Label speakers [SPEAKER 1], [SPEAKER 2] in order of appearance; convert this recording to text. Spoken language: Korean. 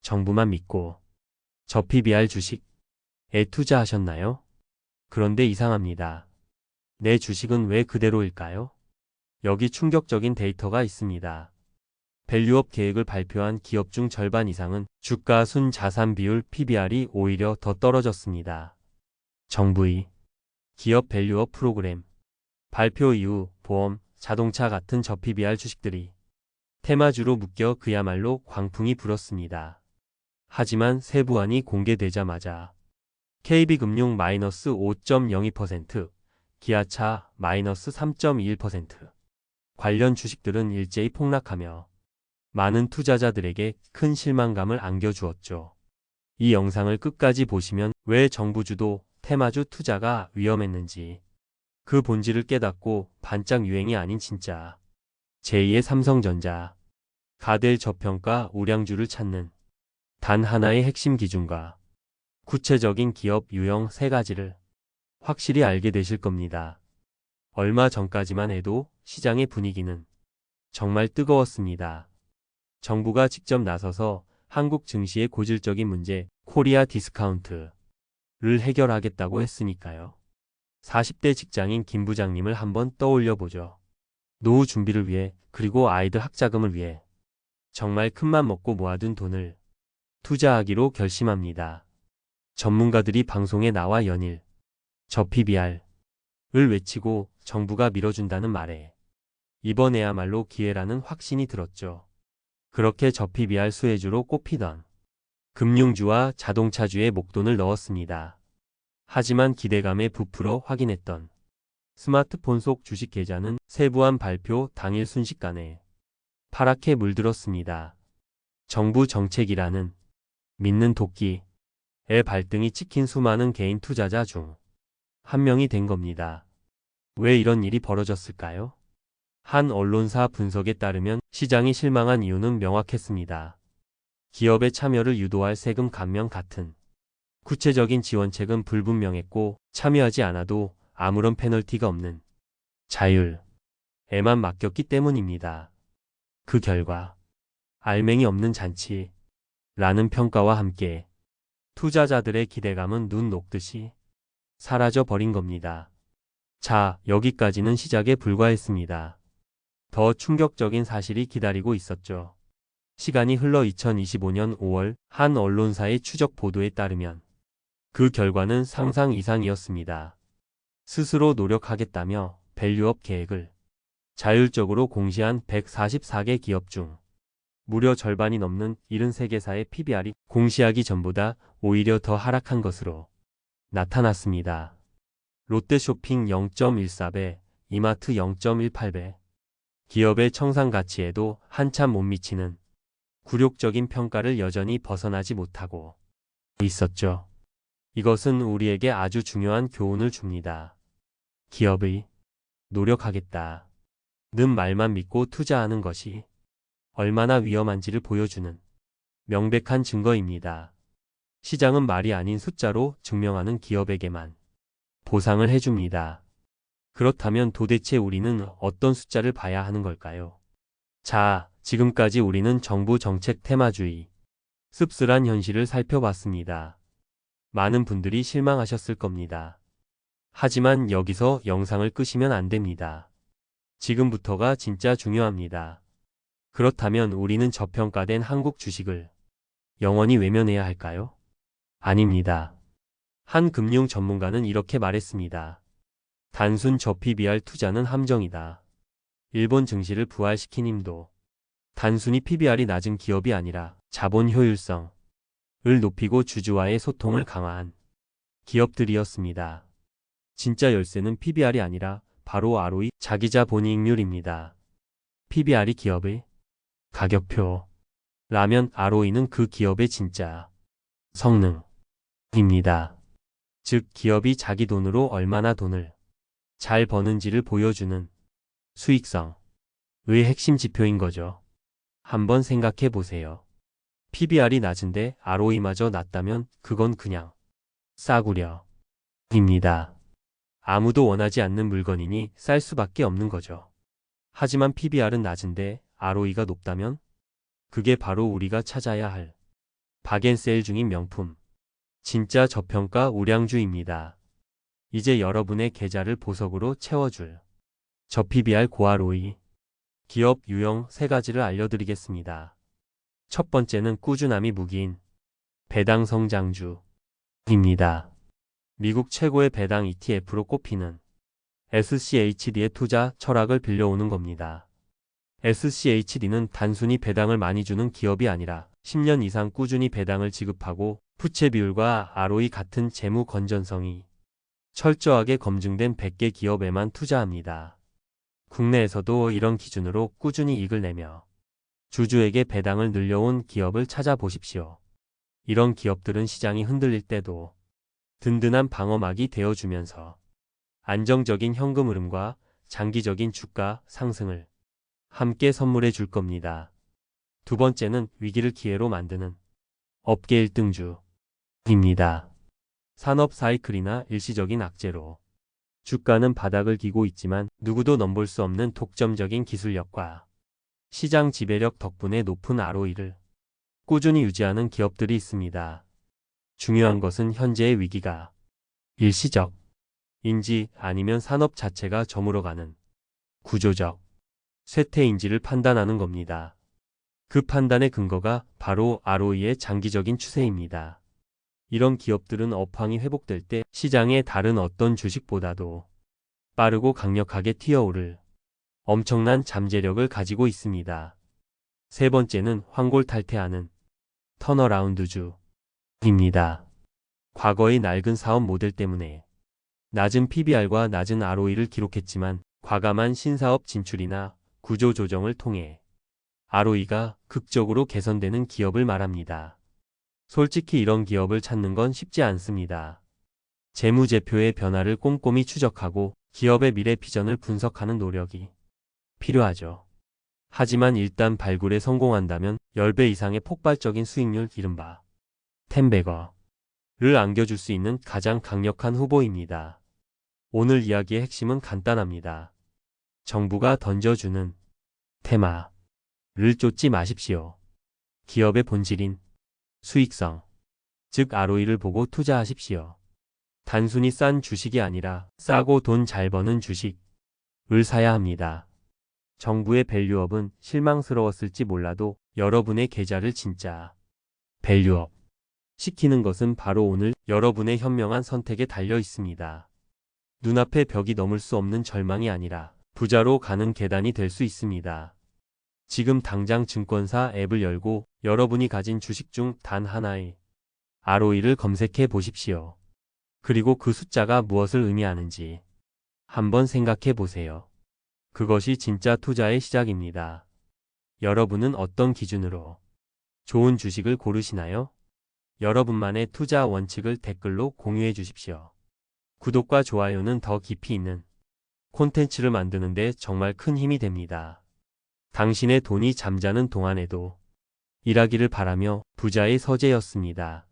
[SPEAKER 1] 정부만 믿고 저 PBR 주식에 투자하셨나요? 그런데 이상합니다. 내 주식은 왜 그대로일까요? 여기 충격적인 데이터가 있습니다. 밸류업 계획을 발표한 기업 중 절반 이상은 주가 순 자산 비율 PBR이 오히려 더 떨어졌습니다. 정부의 기업 밸류업 프로그램 발표 이후 보험, 자동차 같은 저PBR 주식들이 테마주로 묶여 그야말로 광풍이 불었습니다. 하지만 세부안이 공개되자마자 KB금융 -5.02%, 기아차 -3.21%, 관련 주식들은 일제히 폭락하며 많은 투자자들에게 큰 실망감을 안겨주었죠. 이 영상을 끝까지 보시면 왜 정부주도 테마주 투자가 위험했는지 그 본질을 깨닫고 반짝 유행이 아닌 진짜 제2의 삼성전자, 가델 저평가 우량주를 찾는 단 하나의 핵심 기준과 구체적인 기업 유형 세 가지를 확실히 알게 되실 겁니다. 얼마 전까지만 해도 시장의 분위기는 정말 뜨거웠습니다. 정부가 직접 나서서 한국 증시의 고질적인 문제 코리아 디스카운트를 해결하겠다고 했으니까요. 40대 직장인 김 부장님을 한번 떠올려 보죠. 노후 준비를 위해 그리고 아이들 학자금을 위해 정말 큰맘 먹고 모아둔 돈을 투자하기로 결심합니다. 전문가들이 방송에 나와 연일 저 PBR을 외치고 정부가 밀어준다는 말에 이번에야말로 기회라는 확신이 들었죠. 그렇게 저 PBR 수혜주로 꼽히던 금융주와 자동차주에 목돈을 넣었습니다. 하지만 기대감에 부풀어 확인했던 스마트폰 속 주식 계좌는 세부안 발표 당일 순식간에 파랗게 물들었습니다. 정부 정책이라는 믿는 도끼에 발등이 찍힌 수많은 개인 투자자 중 한 명이 된 겁니다. 왜 이런 일이 벌어졌을까요? 한 언론사 분석에 따르면 시장이 실망한 이유는 명확했습니다. 기업의 참여를 유도할 세금 감면 같은 구체적인 지원책은 불분명했고 참여하지 않아도 아무런 페널티가 없는 자율에만 맡겼기 때문입니다. 그 결과 알맹이 없는 잔치라는 평가와 함께 투자자들의 기대감은 눈 녹듯이 사라져 버린 겁니다. 자, 여기까지는 시작에 불과했습니다. 더 충격적인 사실이 기다리고 있었죠. 시간이 흘러 2025년 5월 한 언론사의 추적 보도에 따르면 그 결과는 상상 이상이었습니다. 스스로 노력하겠다며 밸류업 계획을 자율적으로 공시한 144개 기업 중 무려 절반이 넘는 73개사의 PBR이 공시하기 전보다 오히려 더 하락한 것으로 나타났습니다. 롯데쇼핑 0.14배, 이마트 0.18배, 기업의 청산가치에도 한참 못 미치는 굴욕적인 평가를 여전히 벗어나지 못하고 있었죠. 이것은 우리에게 아주 중요한 교훈을 줍니다. 기업의 노력하겠다 는 말만 믿고 투자하는 것이 얼마나 위험한지를 보여주는 명백한 증거입니다. 시장은 말이 아닌 숫자로 증명하는 기업에게만 보상을 해줍니다. 그렇다면 도대체 우리는 어떤 숫자를 봐야 하는 걸까요? 자, 지금까지 우리는 정부 정책 테마주의, 씁쓸한 현실을 살펴봤습니다. 많은 분들이 실망하셨을 겁니다. 하지만 여기서 영상을 끄시면 안 됩니다. 지금부터가 진짜 중요합니다. 그렇다면 우리는 저평가된 한국 주식을 영원히 외면해야 할까요? 아닙니다. 한 금융 전문가는 이렇게 말했습니다. 단순 저 PBR 투자는 함정이다. 일본 증시를 부활시킨 힘도 단순히 PBR이 낮은 기업이 아니라 자본 효율성을 높이고 주주와의 소통을 강화한 기업들이었습니다. 진짜 열쇠는 PBR이 아니라 바로 ROE 자기자 본이익률입니다. PBR이 기업의 가격표라면 ROE는 그 기업의 진짜 성능입니다. 즉 기업이 자기 돈으로 얼마나 돈을 잘 버는지를 보여주는 수익성의 핵심 지표인 거죠. 한번 생각해 보세요. PBR이 낮은데 ROE마저 낮다면 그건 그냥 싸구려입니다. 아무도 원하지 않는 물건이니 쌀 수밖에 없는 거죠. 하지만 PBR은 낮은데 ROE가 높다면 그게 바로 우리가 찾아야 할 박앤세일 중인 명품. 진짜 저평가 우량주입니다. 이제 여러분의 계좌를 보석으로 채워줄 저 PBR 고ROE 기업 유형 3가지를 알려드리겠습니다. 첫 번째는 꾸준함이 무기인 배당 성장주입니다. 미국 최고의 배당 ETF로 꼽히는 SCHD의 투자 철학을 빌려오는 겁니다. SCHD는 단순히 배당을 많이 주는 기업이 아니라 10년 이상 꾸준히 배당을 지급하고 부채 비율과 ROE 같은 재무 건전성이 철저하게 검증된 100개 기업에만 투자합니다. 국내에서도 이런 기준으로 꾸준히 이익을 내며 주주에게 배당을 늘려온 기업을 찾아보십시오. 이런 기업들은 시장이 흔들릴 때도 든든한 방어막이 되어주면서 안정적인 현금 흐름과 장기적인 주가 상승을 함께 선물해 줄 겁니다. 두 번째는 위기를 기회로 만드는 업계 1등주입니다. 산업 사이클이나 일시적인 악재로 주가는 바닥을 기고 있지만 누구도 넘볼 수 없는 독점적인 기술력과 시장 지배력 덕분에 높은 ROE를 꾸준히 유지하는 기업들이 있습니다. 중요한 것은 현재의 위기가 일시적인지 아니면 산업 자체가 저물어가는 구조적 쇠퇴인지를 판단하는 겁니다. 그 판단의 근거가 바로 ROE의 장기적인 추세입니다. 이런 기업들은 업황이 회복될 때 시장의 다른 어떤 주식보다도 빠르고 강력하게 튀어오를 엄청난 잠재력을 가지고 있습니다. 세 번째는 환골탈태하는 턴어라운드주입니다. 과거의 낡은 사업 모델 때문에 낮은 PBR과 낮은 ROE를 기록했지만 과감한 신사업 진출이나 구조 조정을 통해 ROE가 극적으로 개선되는 기업을 말합니다. 솔직히 이런 기업을 찾는 건 쉽지 않습니다. 재무제표의 변화를 꼼꼼히 추적하고 기업의 미래 비전을 분석하는 노력이 필요하죠. 하지만 일단 발굴에 성공한다면 10배 이상의 폭발적인 수익률 이른바 10배거를 안겨줄 수 있는 가장 강력한 후보입니다. 오늘 이야기의 핵심은 간단합니다. 정부가 던져주는 테마를 쫓지 마십시오. 기업의 본질인 수익성, 즉 ROE를 보고 투자하십시오. 단순히 싼 주식이 아니라 싸고 돈 잘 버는 주식을 사야 합니다. 정부의 밸류업은 실망스러웠을지 몰라도 여러분의 계좌를 진짜 밸류업 시키는 것은 바로 오늘 여러분의 현명한 선택에 달려 있습니다. 눈앞의 벽이 넘을 수 없는 절망이 아니라 부자로 가는 계단이 될 수 있습니다. 지금 당장 증권사 앱을 열고 여러분이 가진 주식 중 단 하나의 ROE를 검색해 보십시오. 그리고 그 숫자가 무엇을 의미하는지 한번 생각해 보세요. 그것이 진짜 투자의 시작입니다. 여러분은 어떤 기준으로 좋은 주식을 고르시나요? 여러분만의 투자 원칙을 댓글로 공유해 주십시오. 구독과 좋아요는 더 깊이 있는 콘텐츠를 만드는 데 정말 큰 힘이 됩니다. 당신의 돈이 잠자는 동안에도 일하기를 바라며 부자의 서재였습니다.